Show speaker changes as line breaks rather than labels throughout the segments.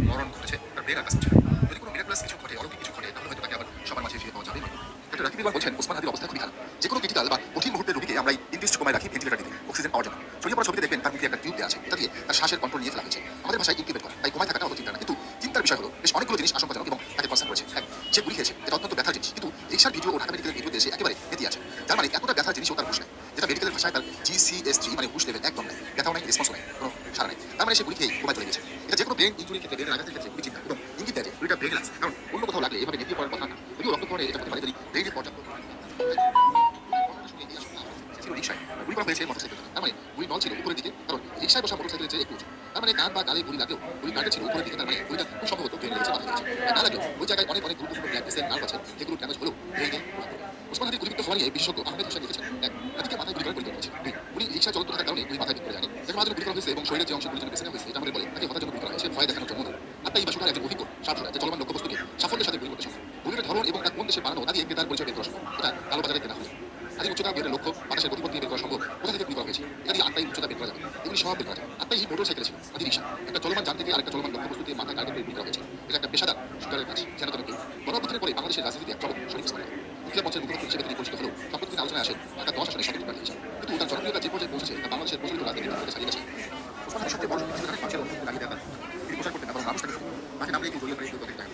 মরণ ঘটেছে তার ব্রেন আর কাছে ছিল। যদি কোনো মিরাকুলাস কিছু ঘটে, অলৌকিক কিছু ঘটে, তাহলে হয়তো তাকে আবার সবার মাঝে ফিরে পাওয়া যাবে হয়তো। ডক্টর রাকিব ইকবাল বলছেন, ওসমান হাদির অবস্থা খুবই খারাপ। যে কোনো ক্রিটিক্যাল বা কঠিন মুহূর্তে রোগীকে আমরা ইনডিউসড কোমায় রাখি ভেন্টিলেটর দিতে অক্সিজেন পাওয়ার জন্য। ছড়িয়ে পড়া ছবিতে দেখবেন তার মুখে একটা টিউব দেওয়া আছে, এটা দিয়ে তার শ্বাসের কন্ট্রোল নিয়ে ফেলা হয়েছে। আমাদের ভাষায় ইনকিউবেট করা, তাই কোমায় থাকাটা অত চিন্তা না। কিন্তু চিন্তার বিষয় হলো বেশ অনেকগুলো জিনিস আশঙ্কাজনক এবং তাকে কনসার্ন করেছে। এক, সে গুলি খেয়েছে, এটা অত্যন্ত ব্যথার জিনিস, কিন্তু রিক্সার ভিডিও ও ঢাকা মেডিকেলের ভিডিওতে সে একেবারে মেতে আছে। তার মানে এতটা ব্যথার জিনিসও তার হুঁশ নেই, যেটা মেডিকেলের ভাষায় তার GCSG মানে হুঁশ লেভেল একদম নেই, ব্যথাও নেই, রেসপন্সও নেই, কোনো সারা নেই। তার মানে সে গুলি খেয়ে কোমায় চলে গেছে। এটা যে কোনো ব্রেন ইনজুরির ক্ষেত্রে, ব্রেনের আঘাতের ক্ষেত্রে খুবই চিন্তা এবং ইঙ্গিত দেয় যে গুলিটা ব্রেনে লাগছে, কারণ অন্য কোথাও লাগলে এভাবে নেতিয়ে পড়ার কথা না। যদিও রক্তক্ষরণে এটা হতে পারে যদি ব্রেনের পর্যাপ্ত রিক্সায় গুলি করা হয়েছে মোটরসাইকেল, তার মানে গুলি নল ছিল উপরের দিকে, কারণ রিক্সায় বসা মোটরসাইকেলের চেয়ে একটু উঁচু। তার মানে কাঁধ বা গালে গুলি লাগলেও গুলি টার্গেট ছিল উপরের দিকে, তার মানে গুলিটা খুব সম্ভবত ব্রেনে লেগেছে, মাথায় লেগেছে। না লাগলেও ওই জায়গায় অনেক অনেক গুরুত্বপূর্ণ ব্লাড ভেসেল, নার্ভ আছে, যেগুলো ড্যামেজ হলেও ব্রেনে প্রভাব পড়ে। ওসমান হাদির গুলিবিদ্ধ হওয়া নিয়ে বিশেষজ্ঞ আহমেদ হোসেন লিখেছেন, এক, হাদিকে মাথায় গুলি করার পরিকল্পনা ছিল। দুই, গুলি রিক্সায় চলন্ত থাকার কারণে গুলি মাথায় পড়ে যায়নি। যাকে মাঝে গুলি করা হয়েছে এবং শরীরের যে অংশ গুলির জন্য বেছে নেওয়া হয়েছে, এটা আমাদের বলে তাকে হতার জন্য গুলি করা হয়েছে, ভয় দেখানোর জন্য নয়। আত্মাই বা শুটার একজন অভিজ্ঞ সাবধান যে চলমান লক্ষ্যবস্তুকে সাফল্যের সাথে গুলি করতে সম্ভব। গুলির ধরন এবং তা কোন দেশে বানানো তা দিয়ে তার পরিচয় বের করা সম্ভব। এটা কালো বাজারে কেনা হয়। হাদির উচ্চতা বের লক্ষ্য বাতাসের গতিপথ দিয়ে বের করা সম্ভব, কোথা থেকে গুলি করা হয়েছে, এটা দিয়ে আত্মাই উচ্চতা বের করা যাবে, এগুলি সব বের করা যায়। আত্মাই মোটর সাইকেল ছিল, হাদি রিক্সা, একটা চলমান যান থেকে আরেকটা চলমান লক্ষ্যবস্তু দিয়ে মাথায় টার্গেট করে গুলি করা হয়েছে। এটা একটা পেশাদার শুটারের কাজ, যেন তেন কেউ। গণঅভ্যুত্থানের পরে বাংলাদেশের রাজনীতিতে এক চরম শরীফ ওসমান। মুখিয়া মঞ্চের মুখপাত্র হিসেবে তিনি পরিচিত হলেও সম্প্রতি তিনি আলোচনায় আসেন ঢাকা 10 আসনে সদস্য প্রার্থী হিসেবে। কিন্তু তার জনপ্রিয়তা যে পর্যায়ে পৌঁছেছে তা বাংলাদেশের প্রচলিত রাজনীতির থেকে ছাড়িয়ে গেছে। ওসমান হাদির সবচেয়ে বড় শক্তি ছিল মানুষের অনুভূতি লাগিয়ে দেওয়া, তিনি প্রচার করতেন না, বরং মানুষ তাকে তাকে নামলে একটু জড়িয়ে ধরে কেউ তাকে টাকা।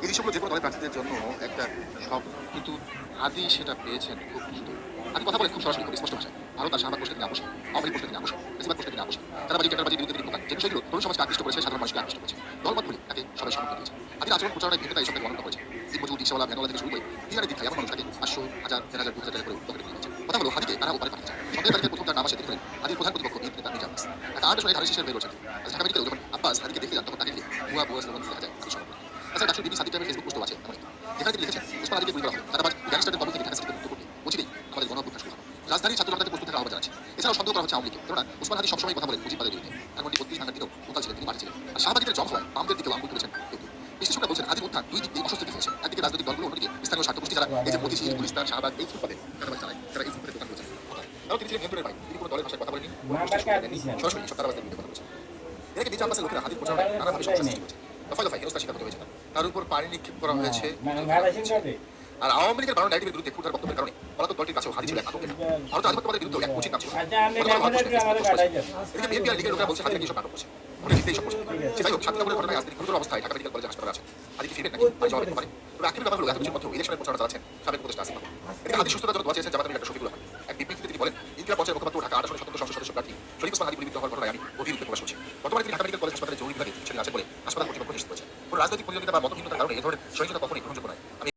এই দৃশ্যগুলো যে কোনো দলের প্রার্থীদের জন্য একটা সব, কিন্তু হাদি সেটা পেয়েছেন খুব দ্রুত। হাদি কথা বলেন খুব সরাসরি, খুব স্পষ্ট ভাষায়। ভারত আর শাহবাগ প্রশ্নে তিনি আপোষ, আওয়ামী লীগ প্রশ্নে তিনি আপোষ, বেশিরভাগ প্রশ্নে তিনি আপোষ। চাঁদাবাজি টেন্ডারবাজির বিরুদ্ধে তিনি প্রকার, যে বিষয়গুলো তরুণ সমাজকে আকৃষ্ট করেছে, সাধারণ মানুষকে আকৃষ্ট করেছে। দলমত ভুলে তাকে সবাই সমর্থন দিয়েছে। হাদির আচরণ প্রচারণায় ভিন্নতা এই সঙ্গে বর্ণনা করেছে। দিনমজুর, রিক্সাওয়ালা, ভ্যানওয়ালা থেকে শুরু করে দিনারে দিন খায় এমন মানুষ তাকে 500, 1000, 1000, 2000 টাকা করে পকেটে নিয়ে গেছে। কথা হলো হাদিকে তারা ওপারে পাঠাতে চায়। সন্দেহের তারিখে প্রথম তার নাম আসে, তিনি বলেন হাদির প্রধান প্রতিপক্ষ বিএনপি নেতা মির্জা আব্বাস। ঢাকা 8 আসনে ধানের শীষের মেয়র ছিলেন। ঢাকা মেডিকেলে যখন আব্বাস হাদিকে দেখে যান, তখন তাকে ভুয়া ভুয়া স্লোগান দেখা যায় হাদির সমর্থনে। তাছাড়া ডাক্তার বিবি সাদিক টাইমের ফেসবুক পোস্টও আছে এমন একটি, যেখানে তিনি লিখেছেন ওসমান হাদিকে গুলি করা হবে, চাঁদাবাজ গ্যাংস্টারদের কবল থেকে ঢাকা সিটিকে মুক্ত করতে অচিরেই আমাদের গণঅভ্যুত্থান শুরু হবে। রাজধানীর ছাত্র জনতাকে প্রস্তুত থাকার আহ্বান জানাচ্ছে। এছাড়াও সন্দেহ করা হচ্ছে আওয়ামী লীগকে, কেননা ওসমান হাদি সবসময় কথা বলেন মুজিববাদের বিরুদ্ধে। ধানমন্ডি 32 ভাঙার দিনেও মোতাল ছিলেন, তিনি মাঠে ছিলেন। আর শাহবাগীদের জম হওয়ায় বামদের দিকেও আঙুল তুলেছেন কেউ কেউ। বিশ্লেষকরা বলছেন হাদির উত্থান দুই দিক দিয়ে অস্বস্তি ফেলেছে। একদিকে রাজনৈতিক দলগুলো, অন্যদিকে স্থানীয় স্বার্থগোষ্ঠী যারা এই যে মতিঝিল, গুলিস্তান, শাহবাগ এই ফুটপাতে চাঁদাবাজি চালায়, যারা এই ফুটপাতে দোকান করেছেন। কারণ তিনি ছিলেন নিয়ন্ত্রণের বাইরে, তিনি কোনো দলের ভাষায় কথা বলেননি, কোনো গোষ্ঠীর সুবিধা দেননি, সরাসরি সব চাঁদাবাজদের বিরুদ্ধে কথা বলেছেন। এদিকে মির্জা আব্বাসের লোকেরা হাদির প্রচারণায় নানাভাবে সমস্যার সৃষ্টি করেছে। দফায় দফায় হেনস্থার শিকার হতে হয়েছে তার। তার উপর পানি নিক্ষেপ করা হয়েছে। আর আওয়ামী লীগের বারণ নাইটিভের বিরুদ্ধে ক্ষুধার বক্তব্যের কারণে পলাতক দলটির কাছেও হাদি ছিল এক আতঙ্কের নাম। ভারতের আধিপত্যবাদের বিরুদ্ধে এক কোচিং নাম ছিল। এদিকে বিএনপি আর লীগের লোকেরা বলছে হাদিকে নিয়ে সব নাটক করছে, ভোটে জিততে এইসব করছে। সে যাই হোক, শান্তিনগরের ঘটনায় আজ তিনি গুরুতর অবস্থায় ঢাকা মেডিকেল কলেজে হাসপাতালে আছেন। হাদি কি ফিরবেন নাকি আজ জবাব দিতে পারে? তবে আখিরের কথা হলো এত কিছুর মধ্যেও ইলেকশনের প্রচারণা চালাচ্ছেন সাবেক উপদেষ্টা আসিফ মাহমুদ। এদিকে হাদির সুস্থতার জন্য দোয়া চেয়েছেন জামাত আমির ডক্টর শফিকুল রহমান। এক বিবৃতিতে তিনি বলেন, ইনকিলাব পর্যায়ের মুখপাত্র ঢাকা 8 আসনের স্বতন্ত্র সংসদ সদস্য প্রার্থী শরীফ ওসমান হাদি গুলিবিদ্ধ হওয়ার ঘটনায় আমি গভীর উদ্বেগ প্রকাশ করছি। বর্তমানে তিনি ঢাকা মেডিকেল কলেজ হাসপাতালে জরুরি বিভাগে চিকিৎসাধীন আছেন বলে হাসপাতাল কর্তৃপক্ষ নিশ্চিত করেছে। কোনো রাজনৈতিক প্রতিযোগিতা বা মতহীনতার কারণে এ ধরনের সহিংসতা কখনোই গ্রহণযোগ্য নয়। আমি